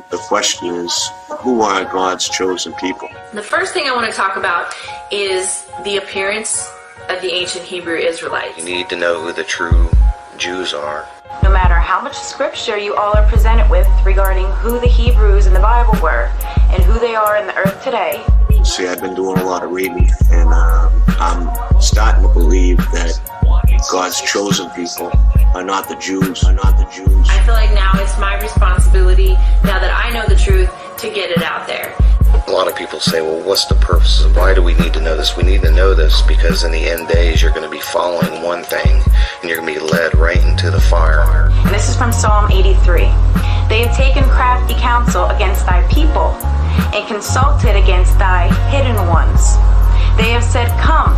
And the question is, who are God's chosen people? The first thing I want to talk about is the appearance of the ancient Hebrew Israelites. You need to know who the true Jews are. No matter how much scripture you all are presented with regarding who the Hebrews in the Bible were and who they are in the earth today. See, I've been doing a lot of reading, and I'm starting to believe that God's chosen people are not the Jews. I feel like now it's my responsibility, now that I know the truth, to get it out there. A lot of people say, well, what's the purpose? Why do we need to know this? We need to know this because in the end days, you're going to be following one thing, and you're going to be led right into the fire. And this is from Psalm 83. They have taken crafty counsel against thy people and consulted against thy hidden ones. They have said, come,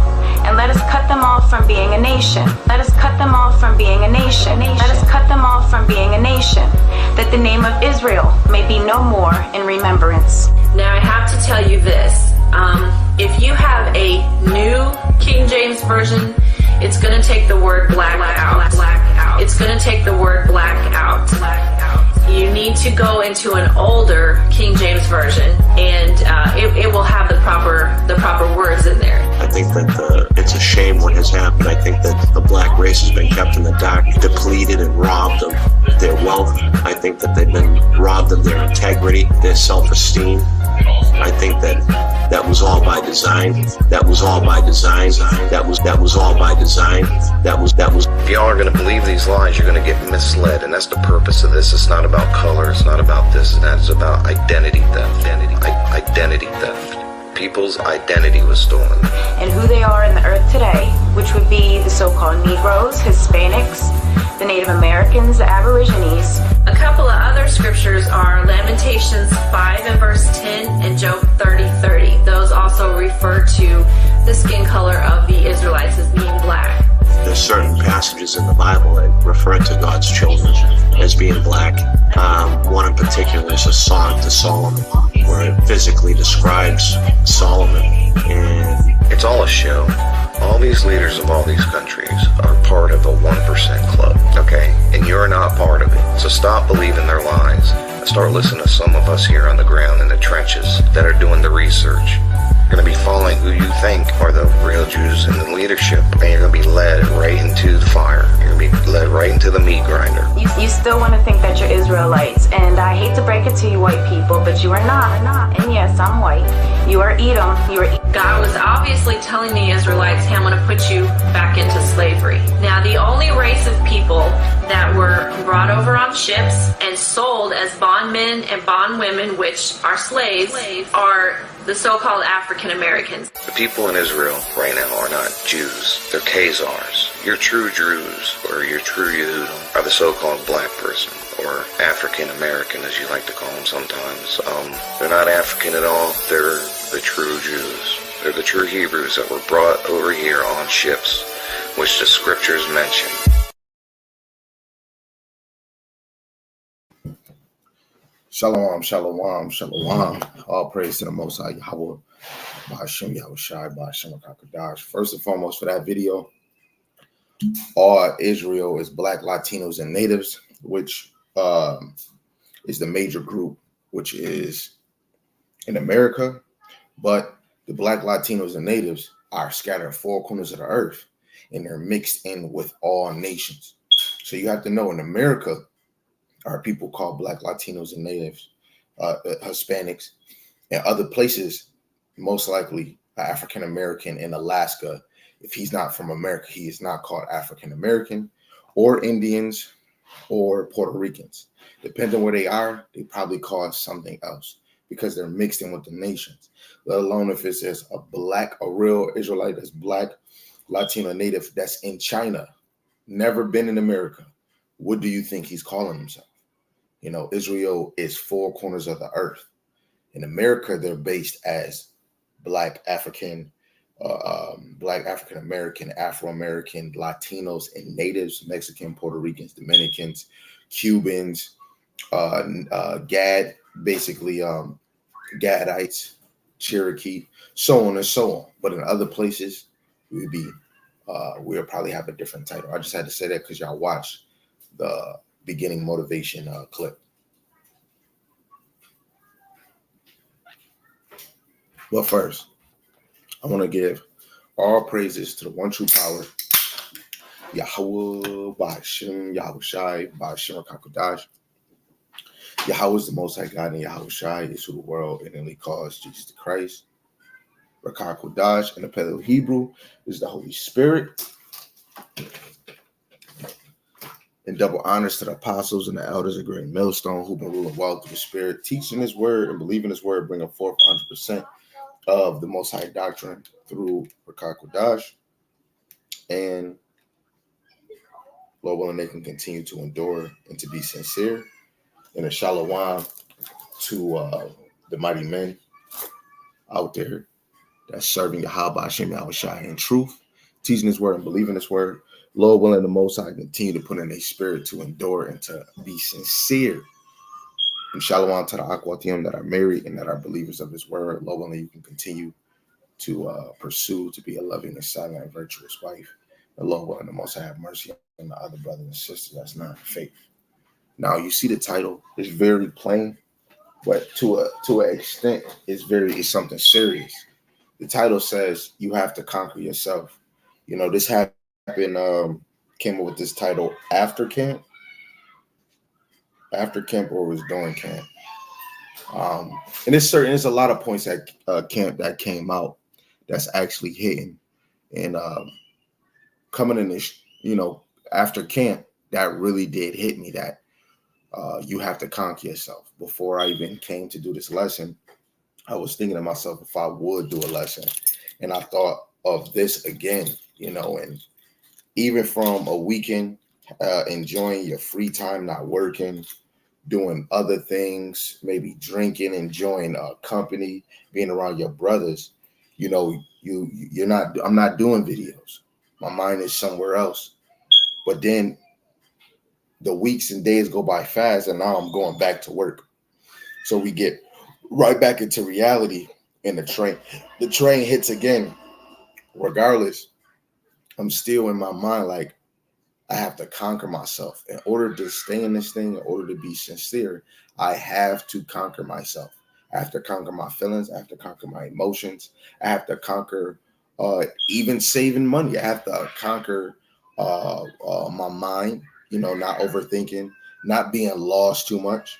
and let us cut them off from being a nation. Let us cut them off from being a nation. Let us cut them off from being a nation, that the name of Israel may be no more in remembrance. Now I have to tell you this. If you have a new King James Version, it's going to take the word black out. It's going to take the word black out. You need to go into an older King James Version, and it will have the proper words in there. I think that it's a shame what has happened. I think that the black race has been kept in the dark, depleted and robbed of their wealth. I think that they've been robbed of their integrity, their self-esteem. I think that was all by design. That was all by design. That was all by design. That was. If y'all are going to believe these lies, you're going to get misled, and that's the purpose of this. It's not about color. It's not about this and that. It's about identity theft. Identity theft. People's identity was stolen. And who they are in the earth today, which would be the so-called Negroes, Hispanics, the Native Americans, the Aborigines. A couple of other scriptures are Lamentations 5 and verse 10 and Job 30:30. Those also refer to the skin color of the Israelites as being black. There's certain passages in the Bible that refer to God's children as being black. One in particular is a song to Solomon, where it physically describes Solomon. And it's all a show. All these leaders of all these countries are part of the 1% club, okay? And you're not part of it. So stop believing their lies and start listening to some of us here on the ground in the trenches that are doing the research. You're going to be following who you think are the real Jews in the leadership, and you're going to be led right into the fire. You're going to be led right into the meat grinder. You still want to think that you're Israelites, and I hate to break it to you white people, but you are not. And yes, I'm white. You are Edom. God was obviously telling the Israelites, hey, I'm going to put you back into slavery. Now, the only race of people that were brought over on ships and sold as bondmen and bondwomen, which are slaves, are the so-called African Americans. The people in Israel right now are not Jews. They're Khazars. Your true Druze or your true Yehudim are the so-called black person or African American, as you like to call them sometimes. They're not African at all. They're the true Jews. They're the true Hebrews that were brought over here on ships, which the scriptures mention. Shalom, shalom, shalom. All praise to the Most High Yahweh, Ba'ashem Yahushai, Ba'ashem HaKadosh. First and foremost, for that video, all Israel is black, Latinos, and natives, which is the major group, which is in America. But the black, Latinos, and natives are scattered in four corners of the earth, and they're mixed in with all nations. So you have to know, in America, are people called black, Latinos, and natives, Hispanics, and other places, most likely African American in Alaska. If he's not from America, he is not called African American, or Indians, or Puerto Ricans. Depending where they are, they probably call it something else because they're mixed in with the nations. Let alone if it says a real Israelite that's black, Latino, native that's in China, never been in America. What do you think he's calling himself? You know, Israel is four corners of the earth. In America, they're based as black African American, Afro-American, Latinos, and natives, Mexican, Puerto Ricans, Dominicans, Cubans, Gad, basically Gadites, Cherokee, so on and so on. But in other places, we'll probably have a different title. I just had to say that because y'all watched the beginning motivation clip. But first, I want to give all praises to the one true power, Yahweh, Ba'ashem, Yahushai, Ba'ashem HaKadosh. Yahweh is the Most High God, and Yahushai is who the world innately calls Jesus the Christ. Rakah Kodash in the Paleo Hebrew is the Holy Spirit. And double honors to the apostles and the elders of Great Millstone who've been ruling well through the Spirit, teaching His word and believing His word, bringing forth 100% of the Most High doctrine through Rakah Kodash. And Lord willing, they can continue to endure and to be sincere. And a shalom to the mighty men out there that's serving Yahweh Hashem Yahushai in truth, teaching His word and believing His word. Lord willing, the Most High continue to put in a spirit to endure and to be sincere. And shalom to the Akwatium that are married and that are believers of His word. Lord willing, you can continue to pursue to be a loving and silent and virtuous wife. And Lord willing, the Most High have mercy on the other brothers and sisters that's not in faith. Now, you see the title is very plain, but to an extent, it's something serious. The title says you have to conquer yourself. You know, this happened, came up with this title after camp or was during camp. And there's a lot of points at camp that came out that's actually hitting. And coming in this, after camp, that really did hit me that you have to conquer yourself. Before I even came to do this lesson, I was thinking to myself if I would do a lesson. And I thought of this again, and even from a weekend, enjoying your free time, not working, doing other things, maybe drinking, enjoying company, being around your brothers, I'm not doing videos. My mind is somewhere else. But then the weeks and days go by fast, and now I'm going back to work. So we get right back into reality, and the train hits again. Regardless, I'm still in my mind like I have to conquer myself. In order to stay in this thing, in order to be sincere, I have to conquer myself. I have to conquer my feelings. I have to conquer my emotions. I have to conquer even saving money. I have to conquer my mind, not overthinking, not being lost too much,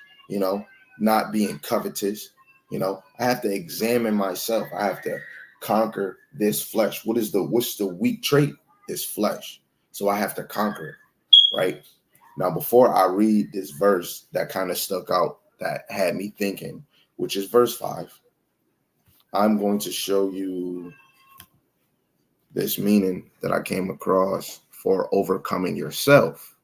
not being covetous. I have to examine myself. I have to conquer this flesh. What's the weak trait? It's flesh. So I have to conquer it, right? Now, before I read this verse that kind of stuck out, that had me thinking, which is verse 5, I'm going to show you this meaning that I came across for overcoming yourself.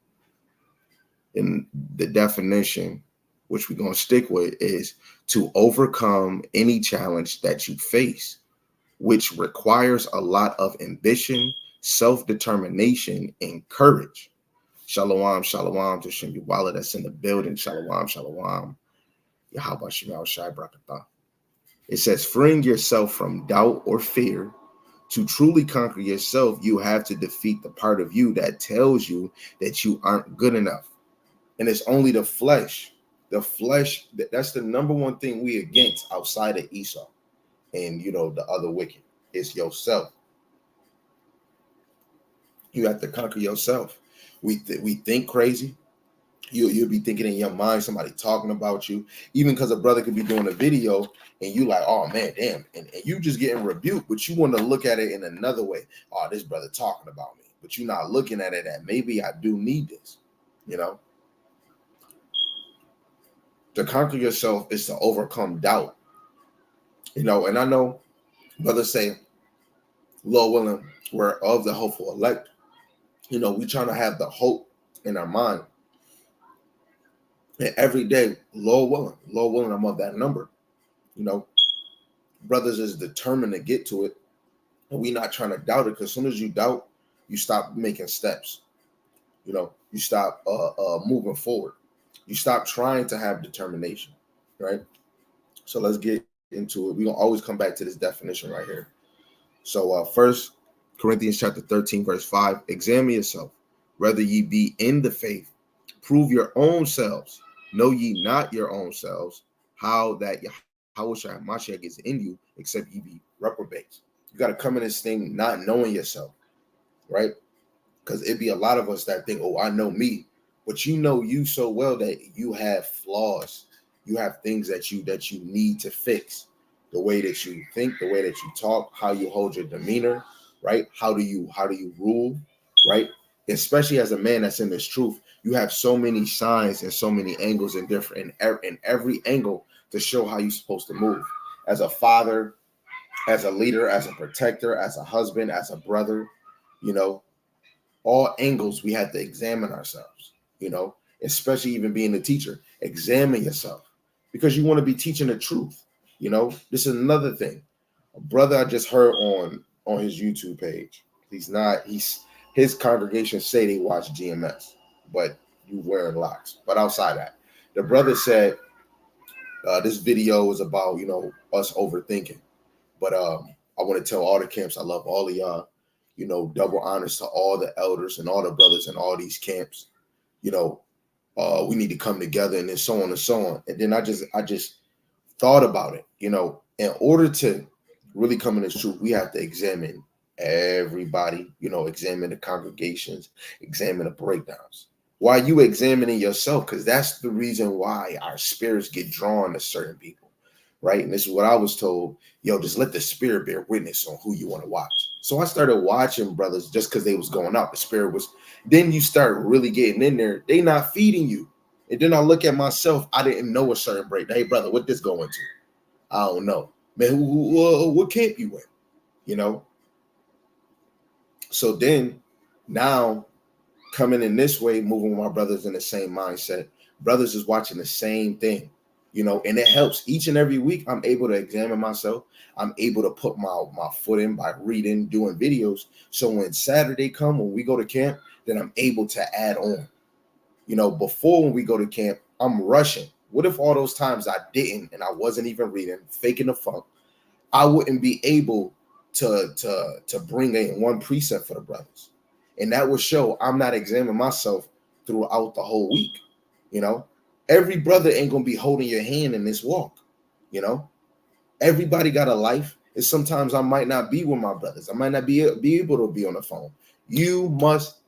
And the definition, which we're going to stick with, is to overcome any challenge that you face, which requires a lot of ambition, self-determination, and courage. Shalom, shalom to Shem Yawala that's in the building. Shalom, shalom. Yahweh Shemel Shai Brakatah. It says, freeing yourself from doubt or fear. To truly conquer yourself, you have to defeat the part of you that tells you that you aren't good enough. And it's only the flesh. The flesh, that's the number one thing we against outside of Esau and, the other wicked. It's yourself. You have to conquer yourself. We think crazy. You'll be thinking in your mind somebody talking about you, even because a brother could be doing a video and you like, oh man, damn, and you just getting rebuked, but you want to look at it in another way. Oh, this brother talking about me, but you're not looking at it that maybe I do need this. To conquer yourself is to overcome doubt. And I know brothers say, Lord willing, we're of the hopeful elect. We trying to have the hope in our mind. And every day, Lord willing, I'm of that number. Brothers is determined to get to it. And we not trying to doubt it, because as soon as you doubt, you stop making steps. You stop moving forward. You stop trying to have determination, right? So let's get into it. We're going to always come back to this definition right here. So 1 Corinthians chapter 13, verse 5, examine yourself, whether ye be in the faith, prove your own selves. Know ye not your own selves, how that Yahushua Mashiach is in you, except you be reprobates. You got to come in this thing not knowing yourself, right? Because it'd be a lot of us that think, oh, I know me, but you know you so well that you have flaws. You have things that you need to fix. The way that you think, the way that you talk, how you hold your demeanor, right? How do you rule, right? Especially as a man that's in this truth, you have so many signs and so many angles in every angle to show how you're supposed to move. As a father, as a leader, as a protector, as a husband, as a brother, you know, all angles we have to examine ourselves, you know, especially even being a teacher. Examine yourself because you want to be teaching the truth. You know, this is another thing. A brother I just heard on his YouTube page. His congregation say they watch GMS, but you wearing locks. But outside that, the brother said this video is about, you know, us overthinking. But I want to tell all the camps, I love all of y'all. You know, double honors to all the elders and all the brothers in all these camps. You know, we need to come together and then so on and so on. And then I just thought about it. You know, in order to really come in this truth, we have to examine everybody, you know, examine the congregations, examine the breakdowns. Why you examining yourself? Because that's the reason why our spirits get drawn to certain people, right? And this is what I was told, yo, just let the spirit bear witness on who you want to watch. So I started watching brothers just because they was going out. The spirit was, then you start really getting in there. They not feeding you. And then I look at myself, I didn't know a certain break. Hey, brother, what this going to? I don't know. Man, what camp you in? You know? So then now coming in this way, moving with my brothers in the same mindset, brothers is watching the same thing, you know, and it helps. Each and every week, I'm able to examine myself. I'm able to put my foot in by reading, doing videos. So when Saturday come, when we go to camp, then I'm able to add on. You know, before when we go to camp, I'm rushing. What if all those times I didn't and I wasn't even reading, faking the funk, I wouldn't be able to bring in one precept for the brothers. And that would show I'm not examining myself throughout the whole week. You know, every brother ain't going to be holding your hand in this walk. You know, everybody got a life. And sometimes I might not be with my brothers. I might not be able to be on the phone. You must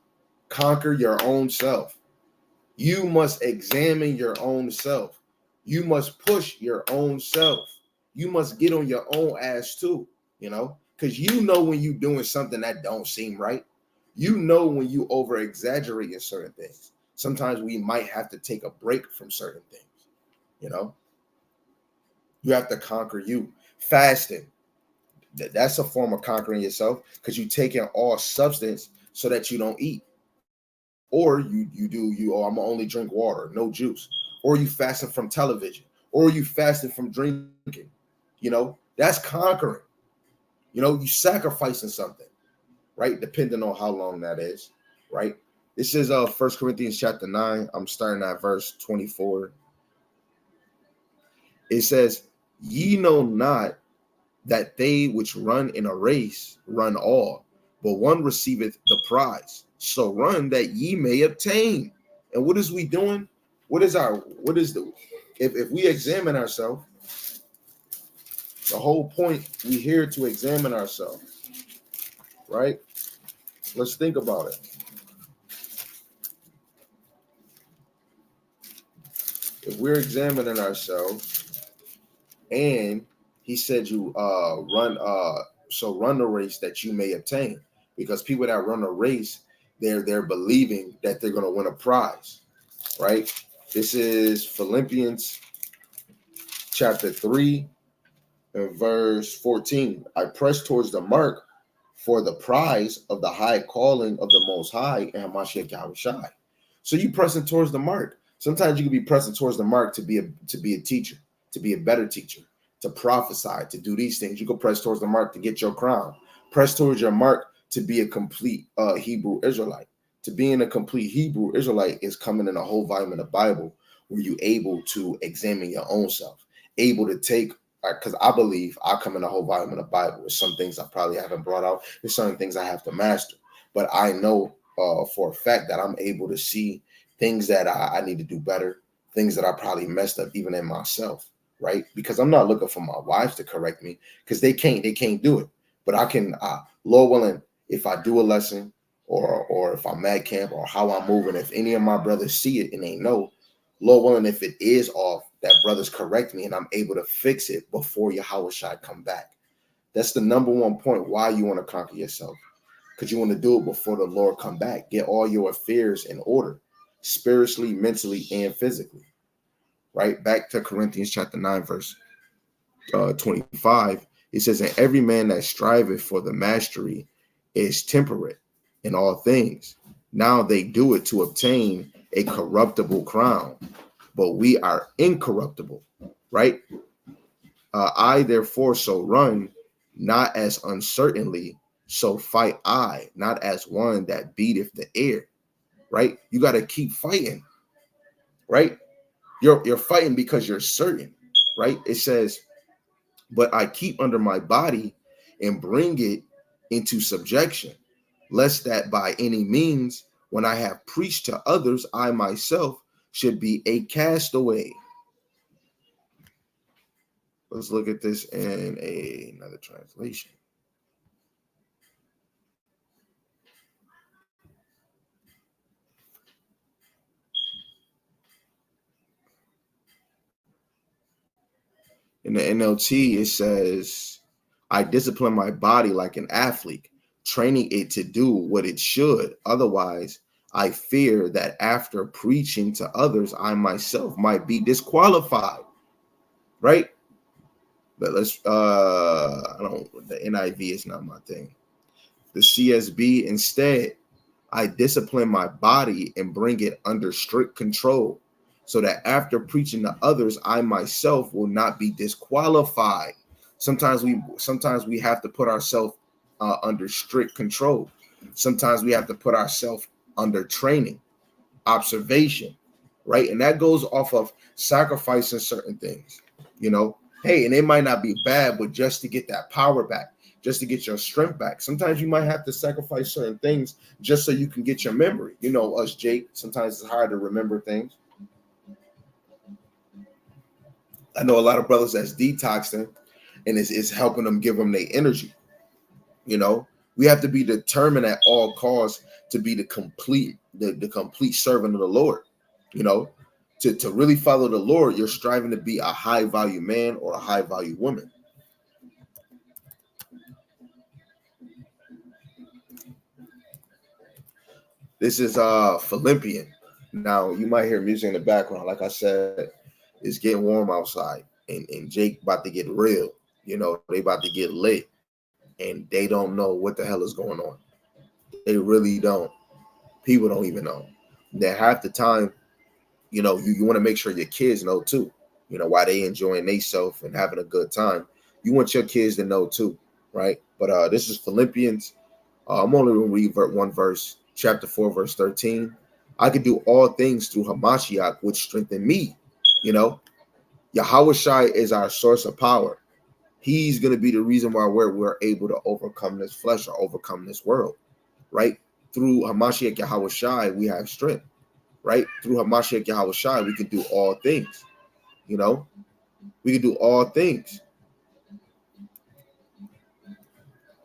conquer your own self. You must examine your own self. You must push your own self. You must get on your own ass too, you know, because you know when you're doing something that don't seem right. You know when you over exaggerate in certain things. Sometimes we might have to take a break from certain things, you know. You have to conquer you. Fasting, that's a form of conquering yourself because you're taking all substance so that you don't eat. Or I'm gonna only drink water, no juice. Or you fasting from television. Or you fasting from drinking. You know, that's conquering. You know, you sacrificing something, right? Depending on how long that is, right? This is 1 Corinthians chapter 9. I'm starting at verse 24. It says, ye know not that they which run in a race run all, but one receiveth the prize. So run that ye may obtain. And what is we doing? If we examine ourselves, the whole point, we here to examine ourselves, right? Let's think about it. If we're examining ourselves, and he said you run the race that you may obtain, because people that run a race, they're believing that they're going to win a prize, right? This is Philippians chapter 3 and verse 14. I press towards the mark for the prize of the high calling of the Most High and Mashiach Yahushai. So you pressing towards the mark. Sometimes you can be pressing towards the mark to be a teacher, to be a better teacher, to prophesy, to do these things. You can press towards the mark to get your crown. Press towards your mark to be a complete Hebrew Israelite. To being a complete Hebrew Israelite is coming in a whole volume of the Bible where you're able to examine your own self, able to take, because I believe I come in a whole volume of the Bible. There's some things I probably haven't brought out. There's certain things I have to master. But I know for a fact that I'm able to see things that I need to do better, things that I probably messed up even in myself, right? Because I'm not looking for my wives to correct me, because they can't do it. But I can, Lord willing, if I do a lesson or if I'm at camp or how I'm moving, if any of my brothers see it and they know, Lord willing, if it is off, that brothers correct me and I'm able to fix it before Yahweh Shai come back. That's the number one point why you want to conquer yourself, because you want to do it before the Lord come back. Get all your affairs in order, spiritually, mentally, and physically. Right? Back to Corinthians chapter 9, verse 25. It says, and every man that striveth for the mastery is temperate in all things. Now they do it to obtain a corruptible crown, but we are incorruptible, right? I therefore so run, not as uncertainly, so fight I, not as one that beateth the air, right? You got to keep fighting, right? You're fighting because you're certain, right? It says, but I keep under my body and bring it into subjection, lest that by any means, when I have preached to others, I myself should be a castaway. Let's look at this in another translation. In the NLT, it says, I discipline my body like an athlete, training it to do what it should. Otherwise, I fear that after preaching to others, I myself might be disqualified. Right? But let's, the NIV is not my thing. The CSB, instead, I discipline my body and bring it under strict control, so that after preaching to others, I myself will not be disqualified. Sometimes we have to put ourselves under strict control. Sometimes we have to put ourselves under training, observation, right? And that goes off of sacrificing certain things, you know. Hey, and it might not be bad, but just to get that power back, just to get your strength back. Sometimes you might have to sacrifice certain things just so you can get your memory. You know, us, Jake, sometimes it's hard to remember things. I know a lot of brothers that's detoxing, and it's helping them, give them their energy. You know, we have to be determined at all costs to be the complete servant of the Lord. You know, to really follow the Lord, you're striving to be a high value man or a high value woman. This is Philippians. Now you might hear music in the background. Like I said, it's getting warm outside, and Jake about to get real. You know, they about to get lit, and they don't know what the hell is going on. They really don't. People don't even know. That half the time, you know, you want to make sure your kids know too. You know, while they enjoying themselves and having a good time, you want your kids to know too, right? But this is Philippians. I'm only going to read one verse, chapter 4, verse 13. I can do all things through Hamashiach, which strengthen me. You know, Yahweh Shai is our source of power. He's going to be the reason why we're able to overcome this flesh or overcome this world, right? Through Hamashiach Yahweh Shai, we have strength, right? Through Hamashiach Yahweh Shai, we can do all things. You know, we can do all things,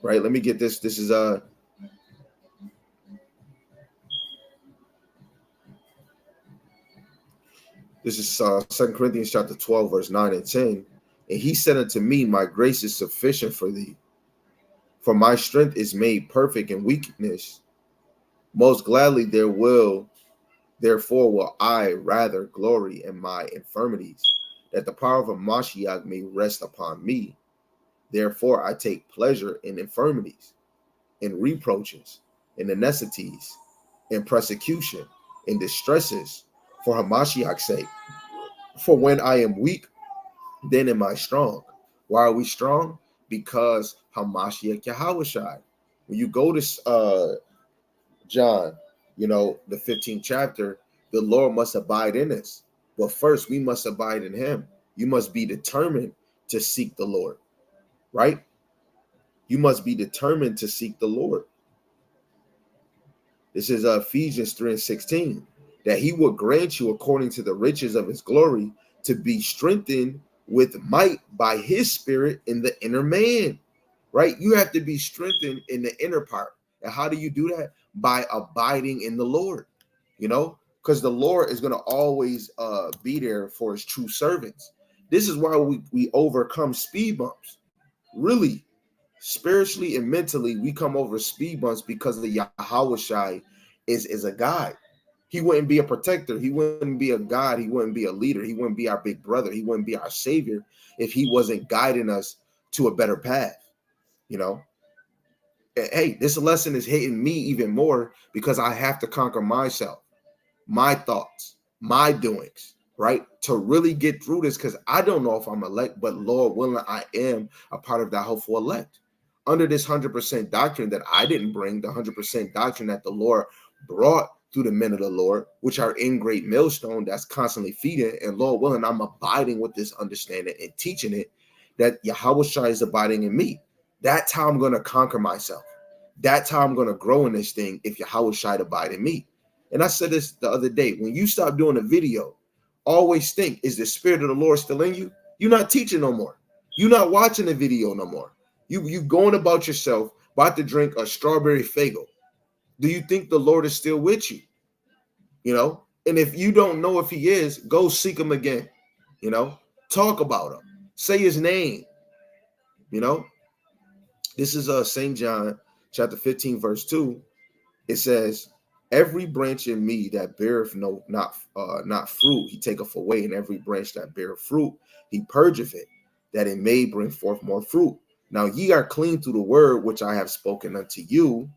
right? Let me get this. This is This is 2 Corinthians chapter 12, verse 9 and 10. And he said unto me, my grace is sufficient for thee, for my strength is made perfect in weakness. Most gladly therefore will I rather glory in my infirmities, that the power of a Mashiach may rest upon me. Therefore I take pleasure in infirmities, in reproaches, in necessities, in persecution, in distresses, for Hamashiach's sake. For when I am weak, then am I strong. Why are we strong? Because Hamashiach Yahweh Shai. When you go to John, you know, the 15th chapter, the Lord must abide in us. But first, we must abide in him. You must be determined to seek the Lord, right? You must be determined to seek the Lord. This is Ephesians 3 and 16. That he will grant you according to the riches of his glory to be strengthened with might by his spirit in the inner man, right? You have to be strengthened in the inner part. And how do you do that? By abiding in the Lord, because the Lord is going to always be there for his true servants. This is why we overcome speed bumps. Really, spiritually and mentally, we come over speed bumps because the Yahawashi is a guide. He wouldn't be a protector. He wouldn't be a God. He wouldn't be a leader. He wouldn't be our big brother. He wouldn't be our savior if he wasn't guiding us to a better path. Hey, this lesson is hitting me even more because I have to conquer myself, my thoughts, my doings, right? To really get through this, because I don't know if I'm elect, but Lord willing, I am a part of that hopeful elect. Under this 100% doctrine that I didn't bring, the 100% doctrine that the Lord brought through the men of the Lord, which are in great millstone that's constantly feeding, and Lord willing, I'm abiding with this understanding and teaching it, that Yahawashi is abiding in me. That's how I'm going to conquer myself. That's how I'm going to grow in this thing if Yahawashi abide in me. And I said this the other day, when you stop doing a video, always think, is the spirit of the Lord still in you? You're not teaching no more. You're not watching the video no more. You going about yourself, about to drink a strawberry Faygo. Do you think the Lord is still with you? And if you don't know if he is, go seek him again. Talk about him. Say his name. This is St. John chapter 15, verse 2. It says, every branch in me that beareth not fruit, he taketh away, and every branch that beareth fruit, he purgeth it, that it may bring forth more fruit. Now ye are clean through the word which I have spoken unto you.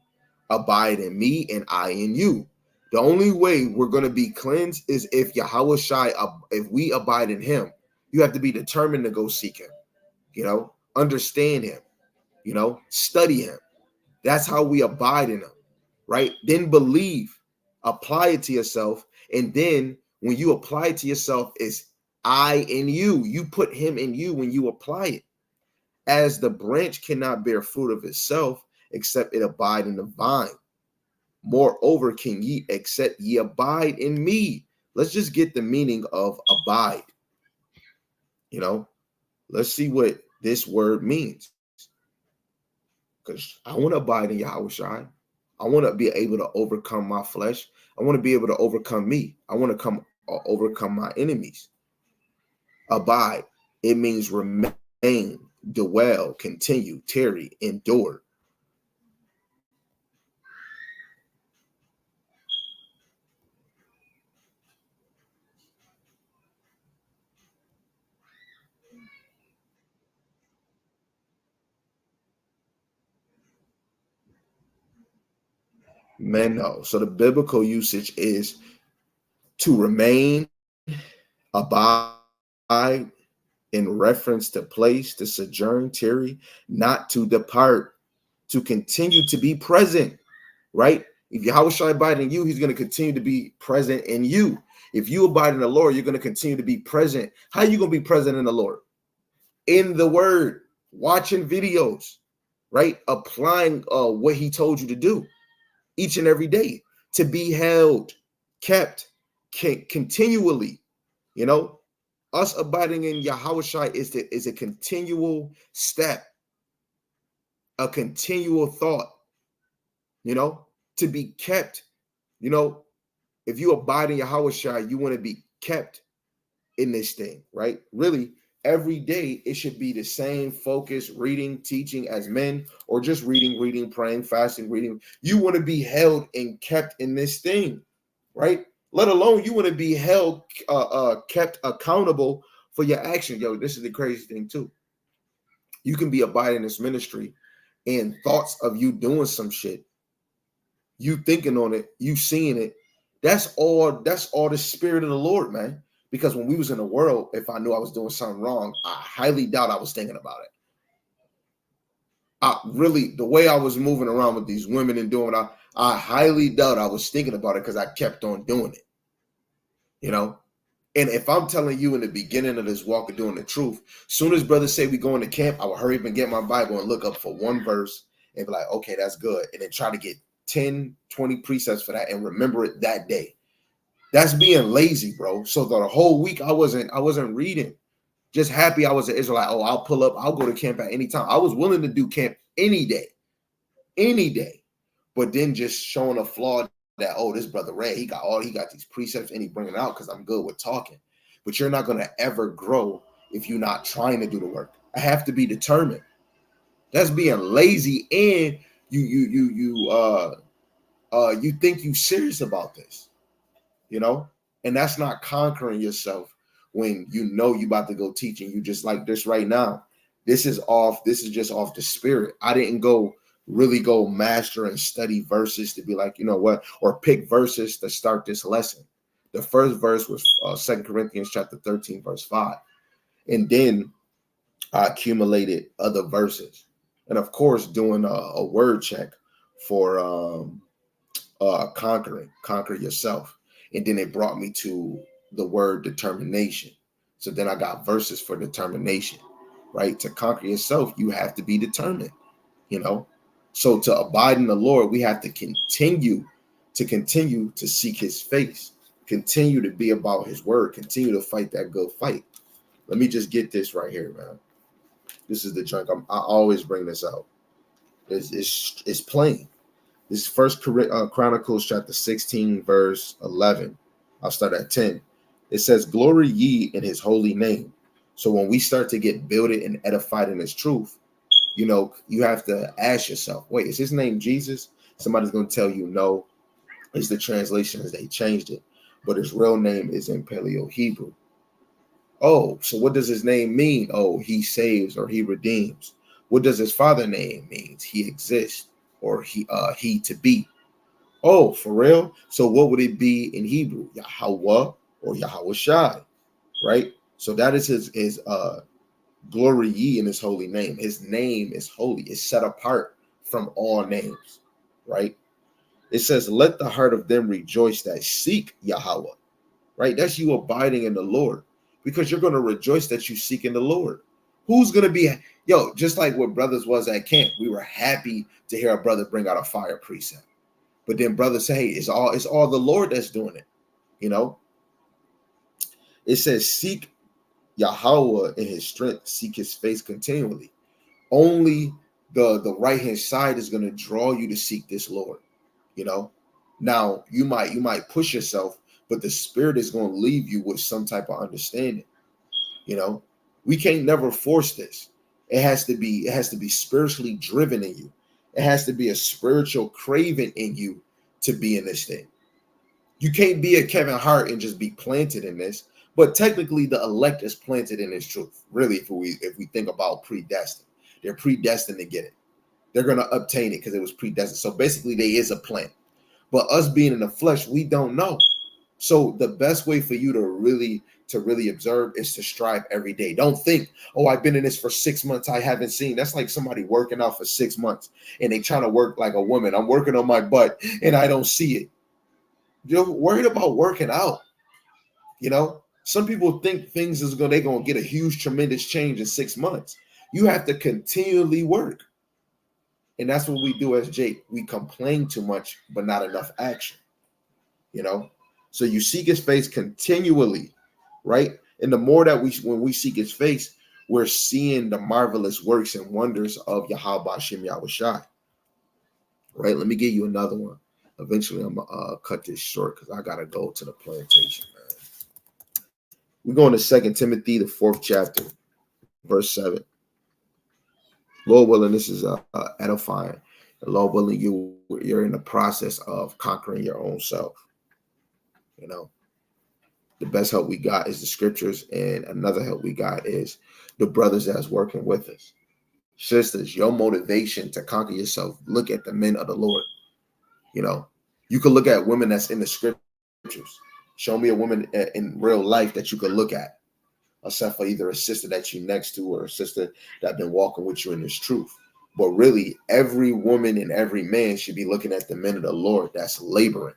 Abide in me, and I in you. The only way we're going to be cleansed is if Yahawashi, if we abide in him. You have to be determined to go seek him, understand him, study him. That's how we abide in him, right? Then believe, apply it to yourself. And then when you apply it to yourself, it's I in you. You put him in you when you apply it. As the branch cannot bear fruit of itself, except it abide in the vine. Moreover, can ye except ye abide in me? Let's just get the meaning of abide. Let's see what this word means. Because I want to abide in Yahawashi. I want to be able to overcome my flesh. I want to be able to overcome me. I want to overcome my enemies. Abide. It means remain, dwell, continue, tarry, endure. No. So the biblical usage is to remain, abide, in reference to place, to sojourn, tarry, not to depart, to continue to be present, right? If Yahawashi abide in you, he's going to continue to be present in you. If you abide in the Lord, you're going to continue to be present. How are you going to be present in the Lord? In the word, watching videos, right? Applying what he told you to do each and every day, to be held, kept, continually. Us abiding in Yahawashi is a continual step, a continual thought, to be kept. If you abide in Yahawashi, you want to be kept in this thing, right? Really, every day it should be the same focus, reading, teaching as men, or just reading, praying, fasting, reading. You want to be held and kept in this thing, right? Let alone you want to be held, kept accountable for your action. Yo, this is the crazy thing too. You can be abiding in this ministry and thoughts of you doing some shit, you thinking on it, you seeing it. That's all the spirit of the Lord, man. Because when we was in the world, if I knew I was doing something wrong, I highly doubt I was thinking about it. The way I was moving around with these women and doing it, I highly doubt I was thinking about it because I kept on doing it. And if I'm telling you in the beginning of this walk of doing the truth, soon as brothers say we going to camp, I will hurry up and get my Bible and look up for one verse and be like, okay, that's good. And then try to get 10, 20 precepts for that and remember it that day. That's being lazy, bro. So the whole week I wasn't reading. Just happy I was an Israelite. Oh, I'll pull up. I'll go to camp at any time. I was willing to do camp any day. But then just showing a flaw that, oh, this brother Ray, he got these precepts and he bringing it out because I'm good with talking. But you're not going to ever grow if you're not trying to do the work. I have to be determined. That's being lazy, and you think you serious about this, and that's not conquering yourself when you about to go teach, and you just like this right now. This is just off the spirit. I didn't really go master and study verses to be like, or pick verses to start this lesson. The first verse was 2 Corinthians chapter 13, verse 5. And then I accumulated other verses. And of course, doing a word check for conquer yourself. And then it brought me to the word determination. So then I got verses for determination, right? To conquer yourself, you have to be determined, So to abide in the Lord, we have to continue to seek his face, continue to be about his word, continue to fight that good fight. Let me just get this right here, man. This is the junk. I always bring this out. It's plain. This is First Chronicles chapter 16, verse 11. I'll start at 10. It says, "Glory ye in his holy name." So when we start to get builded and edified in his truth, you have to ask yourself, wait, is his name Jesus? Somebody's going to tell you no. It's the translations, they changed it. But his real name is in Paleo Hebrew. Oh, so what does his name mean? Oh, he saves or he redeems. What does his father name mean? He exists or he to be. Oh, for real? So what would it be in Hebrew? Yahweh or Yahweh Shai, right? So that is his glory ye in his holy name. His name is holy. It's set apart from all names, right? It says, let the heart of them rejoice that seek Yahweh, right? That's you abiding in the Lord, because you're going to rejoice that you seek in the Lord. Who's going to be, just like what brothers was at camp, we were happy to hear a brother bring out a fire precept. But then brothers say, hey, it's all the Lord that's doing it. It says, seek Yahweh in his strength, seek his face continually. Only the right-hand side is going to draw you to seek this Lord. Now you might push yourself, but the spirit is going to leave you with some type of understanding. We can't never force this. It has to be spiritually driven in you. It has to be a spiritual craving in you to be in this thing. You can't be a Kevin Hart and just be planted in this. But technically, the elect is planted in his truth. Really, if we think about predestined, they're predestined to get it. They're going to obtain it because it was predestined. So basically, there is a plant. But us being in the flesh, we don't know. So the best way for you to really observe is to strive every day. Don't think, oh, I've been in this for 6 months, I haven't seen. That's like somebody working out for 6 months and they trying to work like a woman. I'm working on my butt and I don't see it. You're worried about working out. Some people think they're going to get a huge, tremendous change in 6 months. You have to continually work. And that's what we do as Jake. We complain too much, but not enough action. So you seek his face continually, right? And the more that when we seek his face, we're seeing the marvelous works and wonders of Yahweh Shem Yahweh Shai. Right? Let me give you another one. Eventually, I'm going to cut this short because I got to go to the plantation, man. We're going to 2 Timothy, the 4th chapter, verse 7. Lord willing, this is edifying. And Lord willing, you're in the process of conquering your own self. The best help we got is the scriptures, and another help we got is the brothers that's working with us. Sisters, your motivation to conquer yourself, look at the men of the Lord. You could look at women that's in the scriptures. Show me a woman in real life that you could look at, except for either a sister that you're next to or a sister that been walking with you in this truth. But really, every woman and every man should be looking at the men of the Lord that's laboring.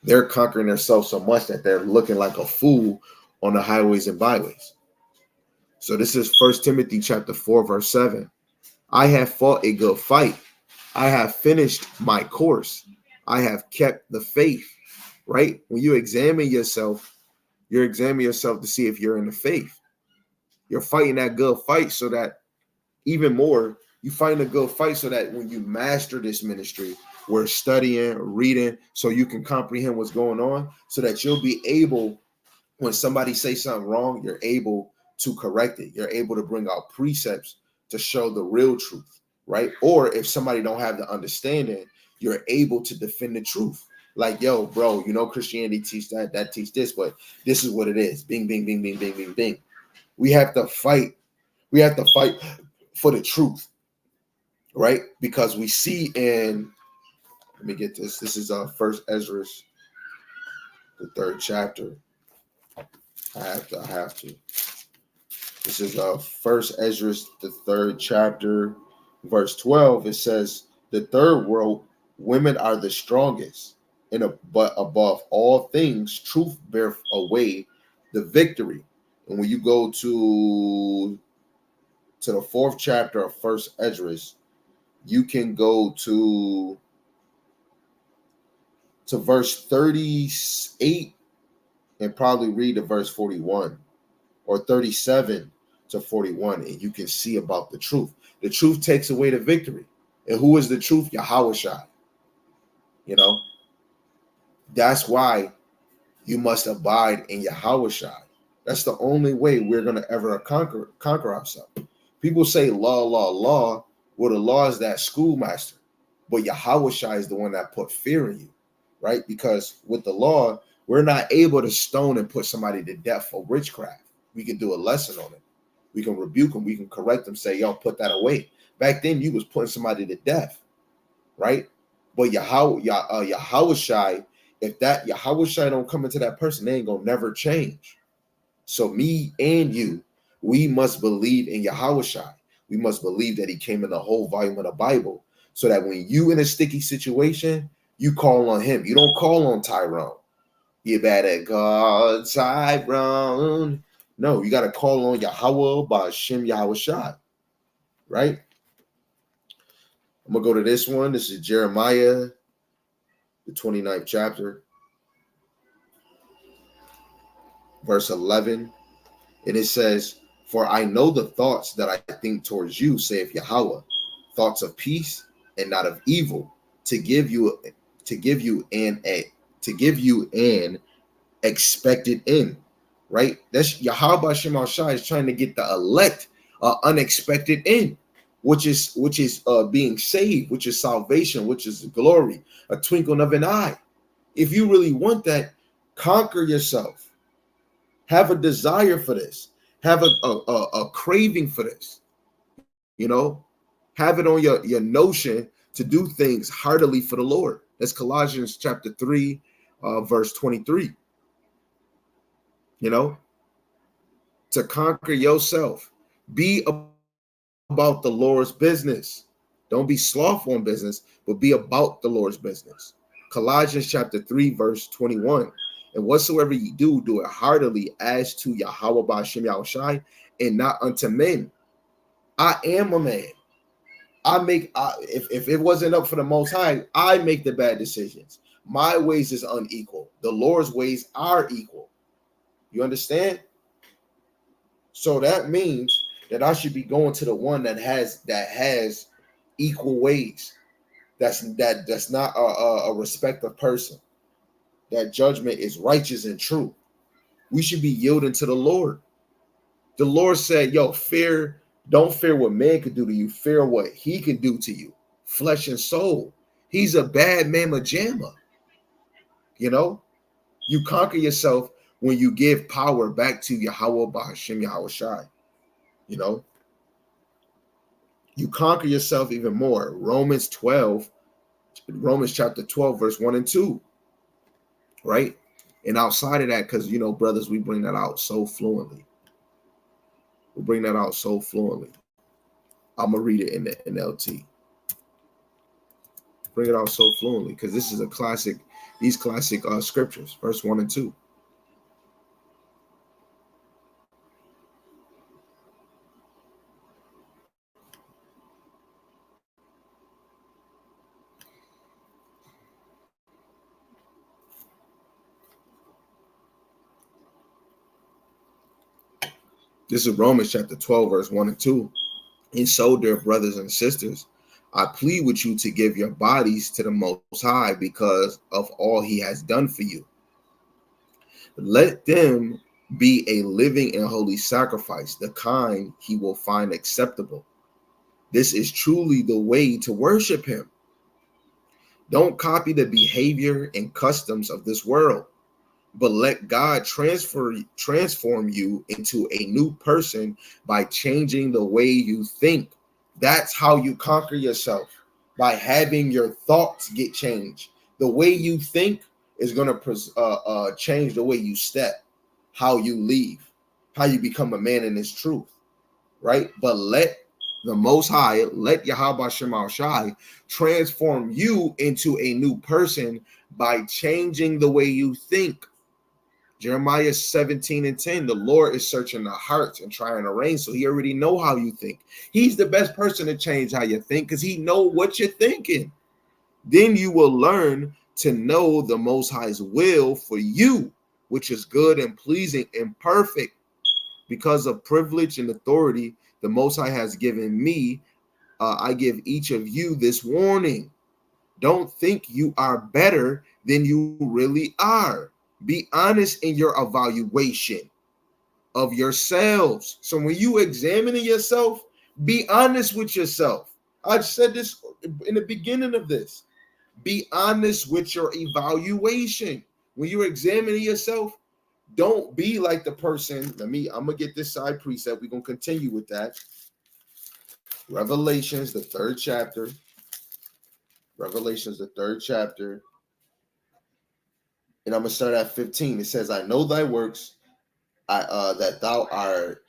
They're conquering themselves so much that they're looking like a fool on the highways and byways. So this is 1 Timothy chapter 4, verse 7. I have fought a good fight. I have finished my course. I have kept the faith. Right? When you examine yourself, You're examining yourself to see if you're in the faith. You're fighting that good fight so that even more, you fight a good fight so that when you master this ministry, we're studying, reading, so you can comprehend what's going on, so that you'll be able, when somebody says something wrong, you're able to correct it. You're able to bring out precepts to show the real truth, right? Or if somebody don't have the understanding, you're able to defend the truth. Like, yo, bro, you know, Christianity teach that teach this, but this is what it is. Bing, bing, bing, bing, bing, bing, bing. We have to fight. We have to fight for the truth, right? Because we see in, let me get this. This is First Ezra, the 3rd chapter. I have to. This is First Ezra, the 3rd chapter, verse 12. It says, "The third world women are the strongest, but above all things, truth bear away the victory." And when you go to the 4th chapter of First Ezra, you can go to verse 38 and probably read to verse 41 or 37 to 41, and you can see about the truth. The truth takes away the victory. And who is the truth? Yahushua. You know, that's why you must abide in Yahushua. That's the only way we're going to ever conquer ourselves. People say law, law, law. Well, the law is that schoolmaster, but Yahushua is the one that put fear in you, right? Because with the law, we're not able to stone and put somebody to death for witchcraft. We can do a lesson on it. We can rebuke them. We can correct them. Say, yo, put that away. Back then, you was putting somebody to death, right? But Yahushua, if that Yahushua don't come into that person, they ain't gonna never change. So me and you, we must believe in Yahushua. We must believe that he came in the whole volume of the Bible, so that when you in a sticky situation, you call on him. You don't call on Tyrone. You better call Tyrone. No, you got to call on Yahweh Ba'Shem Yahushua, right? I'm going to go to this one. This is Jeremiah, the 29th chapter, verse 11. And it says, "For I know the thoughts that I think towards you, saith Yahweh, thoughts of peace and not of evil, to give you an expected end." Right? That's Yahweh Shem Shai is trying to get the elect unexpected end, which is being saved, which is salvation, which is glory, a twinkling of an eye. If you really want that, conquer yourself. Have a desire for this. Have a craving for this. You know, have it on your notion to do things heartily for the Lord. That's Colossians chapter 3, verse 23. You know, to conquer yourself. Be about the Lord's business. Don't be slothful in business, but be about the Lord's business. Colossians chapter 3, verse 21. "And whatsoever ye do, do it heartily as to Yahweh Ba'Shem Yahushai, and not unto men." I am a man. If it wasn't up for the Most High, I make the bad decisions. My ways is unequal. The Lord's ways are equal. You understand? So that means that I should be going to the one that has equal ways. That's not a respect of person. That judgment is righteous and true. We should be yielding to the Lord. The Lord said, yo, don't fear what man could do to you. Fear what he can do to you. Flesh and soul. He's a bad mamma jamma. You know, you conquer yourself when you give power back to Yahweh Ba'Shem Yahushai. You know, you conquer yourself even more. Romans chapter 12, verse 1 and 2. Right? And outside of that, because, you know, brothers, we bring that out so fluently. I'm going to read it in the NLT. Bring it out so fluently, because this is these classic scriptures, verse 1 and 2. This is Romans chapter 12, verse 1 and 2. And so, dear brothers and sisters, I plead with you to give your bodies to the Most High because of all he has done for you. Let them be a living and holy sacrifice, the kind he will find acceptable. This is truly the way to worship him. Don't copy the behavior and customs of this world, but let God transform you into a new person by changing the way you think. That's how you conquer yourself, by having your thoughts get changed. The way you think is going to change the way you step, how you leave, how you become a man in his truth, right? But let the Most High, let Yahweh Shema Shai transform you into a new person by changing the way you think. Jeremiah 17 and 10, the Lord is searching the hearts and trying to arrange, so he already know how you think. He's the best person to change how you think because he know what you're thinking. Then you will learn to know the Most High's will for you, which is good and pleasing and perfect. Because of privilege and authority the Most High has given me, I give each of you this warning. Don't think you are better than you really are. Be honest in your evaluation of yourselves. So when you examining yourself, be honest with yourself. I said this in the beginning of this. Be honest with your evaluation. When you're examining yourself, don't be like the person. I'm gonna get this side precept. We're gonna continue with that. Revelations, the 3rd chapter. Revelations, the 3rd chapter. And I'm gonna start at 15. It says, I know thy works, that thou art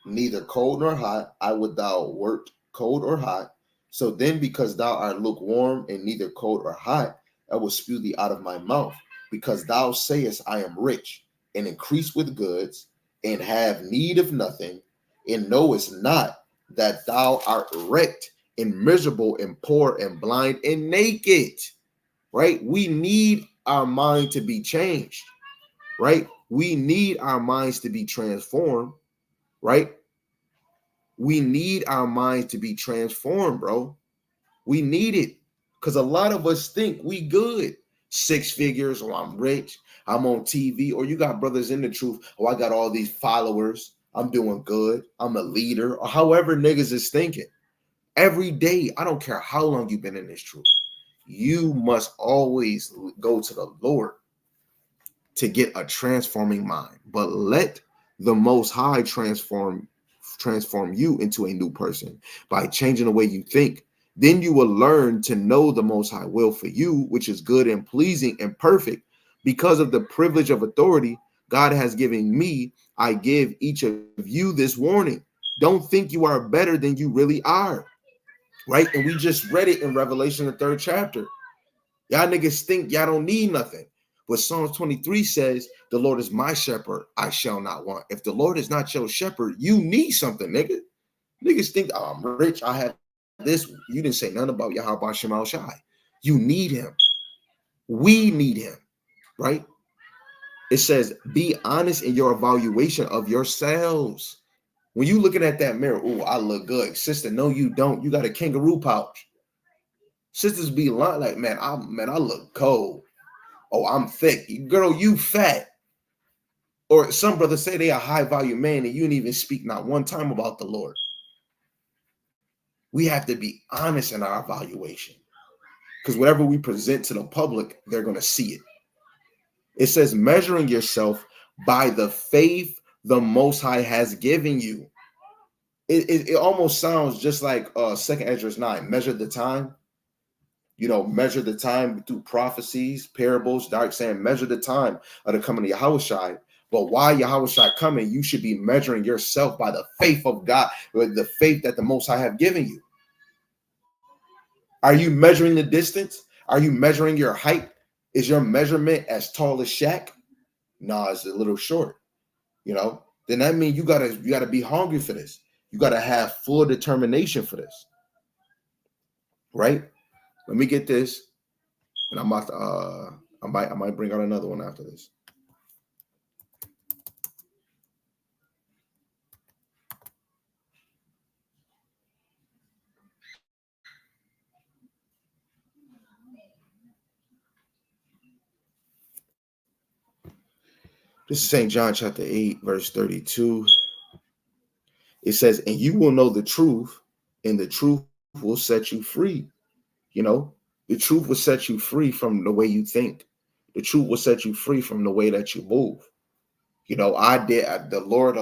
neither cold nor hot. I would thou wert cold or hot. So then, because thou art lukewarm and neither cold or hot, I will spew thee out of my mouth. Because thou sayest, I am rich, and increase with goods, and have need of nothing, and knowest not that thou art wrecked, and miserable, and poor, and blind, and naked. Right? We need our mind to be changed. Right? We need our minds to be transformed. Right? We need our minds to be transformed, bro. We need it. Because a lot of us think we good. 6 figures, or I'm rich, I'm on TV, or you got brothers in the truth, oh, I got all these followers, I'm doing good, I'm a leader, or however niggas is thinking. Every day, I don't care how long you've been in this truth, you must always go to the Lord to get a transforming mind. But let the Most High transform you into a new person by changing the way you think. Then you will learn to know the Most High will for you, which is good and pleasing and perfect. Because of the privilege of authority God has given me, I give each of you this warning. Don't think you are better than you really are. Right? And we just read it in Revelation, the 3rd chapter. Y'all niggas think y'all don't need nothing. But Psalms 23 says, the Lord is my shepherd, I shall not want. If the Lord is not your shepherd, you need something, nigga. Niggas think, oh, I'm rich, I have this. You didn't say nothing about Yahweh Shema Shai. You need him. We need him, right? It says, be honest in your evaluation of yourselves. When you looking at that mirror, oh, I look good. Sister, no, you don't. You got a kangaroo pouch. Sisters be lying like, man, I look cold. Oh, I'm thick. Girl, you fat. Or some brothers say they a high value man and you didn't even speak not one time about the Lord. We have to be honest in our evaluation, because whatever we present to the public, they're going to see it. It says, measuring yourself by the faith the Most High has given you. It almost sounds just like 2nd Ezra 9. Measure the time. You know, measure the time through prophecies, parables, dark saying, measure the time of the coming of Yahushua. But while Yahushua coming, you should be measuring yourself by the faith of God, with the faith that the Most High have given you. Are you measuring the distance? Are you measuring your height? Is your measurement as tall as Shaq? No, it's a little short. You know, then that means you gotta be hungry for this. You gotta have full determination for this. Right? Let me get this, and I'm about to I might bring out another one after this. This is St. John chapter 8, verse 32. It says, and you will know the truth, and the truth will set you free. You know, the truth will set you free from the way you think. The truth will set you free from the way that you move. You know, the Lord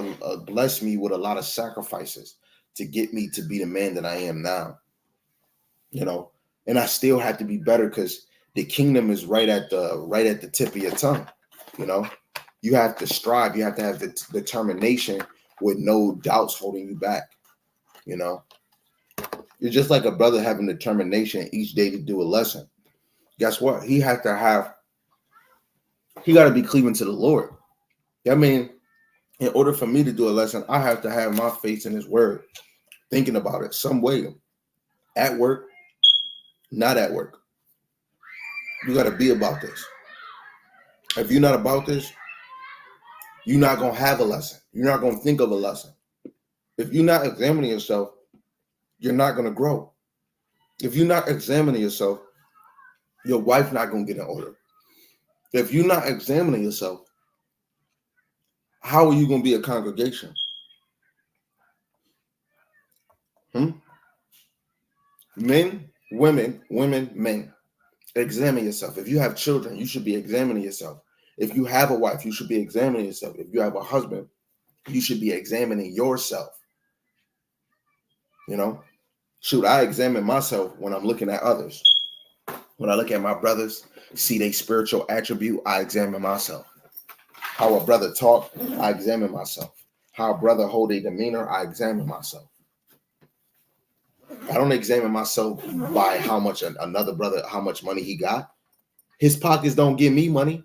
blessed me with a lot of sacrifices to get me to be the man that I am now. You know, and I still have to be better because the kingdom is right at the tip of your tongue. You know, you have to strive. You have to have the determination with no doubts holding you back. You know, you're just like a brother having determination each day to do a lesson. Guess what? He got to be cleaving to the Lord. I mean, in order for me to do a lesson, I have to have my faith in his word, thinking about it some way, at work, not at work. You got to be about this. If you're not about this, you're not going to have a lesson. You're not going to think of a lesson. If you're not examining yourself, you're not going to grow. If you're not examining yourself, your wife not going to get in order. If you're not examining yourself, how are you going to be a congregation? Men, women, men. Examine yourself. If you have children, you should be examining yourself. If you have a wife, you should be examining yourself. If you have a husband, you should be examining yourself. You know, shoot, I examine myself when I'm looking at others. When I look at my brothers, see their spiritual attribute, I examine myself. How a brother talk, I examine myself. How a brother hold a demeanor, I examine myself. I don't examine myself by how much another brother, how much money he got. His pockets don't give me money.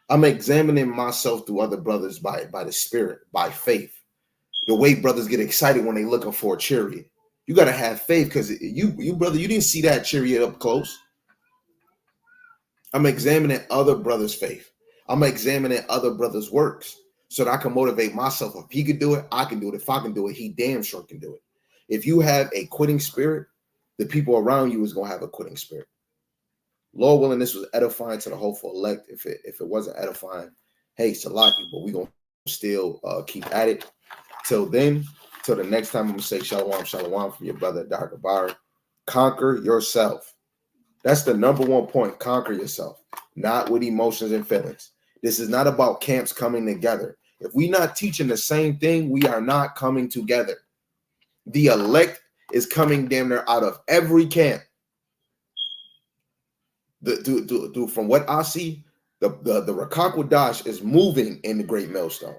I'm examining myself through other brothers by the spirit, by faith. The way brothers get excited when they looking for a chariot. You got to have faith because you brother, you didn't see that chariot up close. I'm examining other brothers' faith. I'm examining other brothers' works so that I can motivate myself. If he could do it, I can do it. If I can do it, he damn sure can do it. If you have a quitting spirit, the people around you is going to have a quitting spirit. Lord willing, this was edifying to the hopeful elect. If it wasn't edifying, hey, Salaki, but we're going to still keep at it. Till then, till the next time, I'm going to say shalom, shalom from your brother, Dr. Bar. Conquer yourself. That's the number one point. Conquer yourself, not with emotions and feelings. This is not about camps coming together. If we're not teaching the same thing, we are not coming together. The elect is coming damn near out of every camp. From what I see, the Rakak Wadash is moving in the Great Millstone.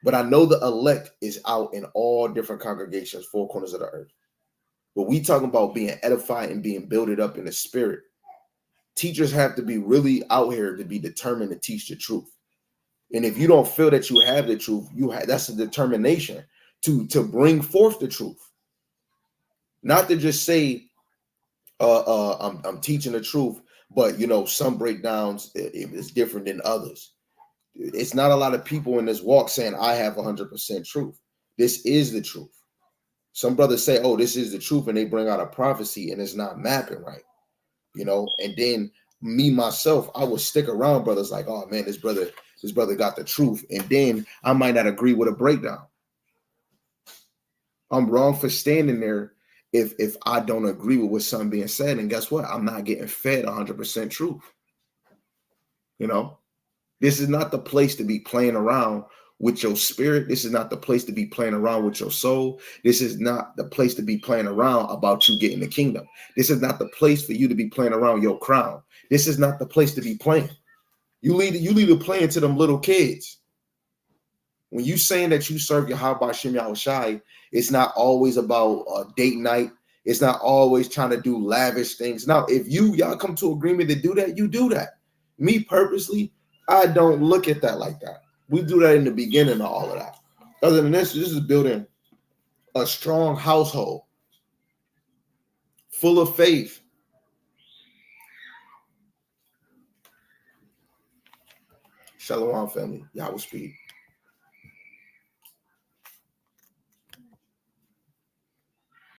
But I know the elect is out in all different congregations, four corners of the earth. But we talking about being edified and being builded up in the spirit. Teachers have to be really out here to be determined to teach the truth. And if you don't feel that you have the truth, that's a determination to bring forth the truth. Not to just say, I'm teaching the truth, but some breakdowns is different than others. It's not a lot of people in this walk saying I have 100% truth. This is the truth. Some brothers say, oh, this is the truth, and they bring out a prophecy and it's not mapping right. And then me, myself, I will stick around brothers like, oh man, this brother got the truth. And then I might not agree with a breakdown. I'm wrong for standing there if I don't agree with what's something being said. And guess what? I'm not getting fed 100% truth. This is not the place to be playing around with your spirit. This is not the place to be playing around with your soul. This is not the place to be playing around about you getting the kingdom. This is not the place for you to be playing around your crown. This is not the place to be playing. You leave the playing to them little kids. When you saying that you serve Yahweh Shem Yahushai, it's not always about date night. It's not always trying to do lavish things. Now, if y'all come to agreement to do that, you do that. Me purposely, I don't look at that like that. We do that in the beginning of all of that. Other than this is building a strong household full of faith. Shalom, family. Yahweh speed.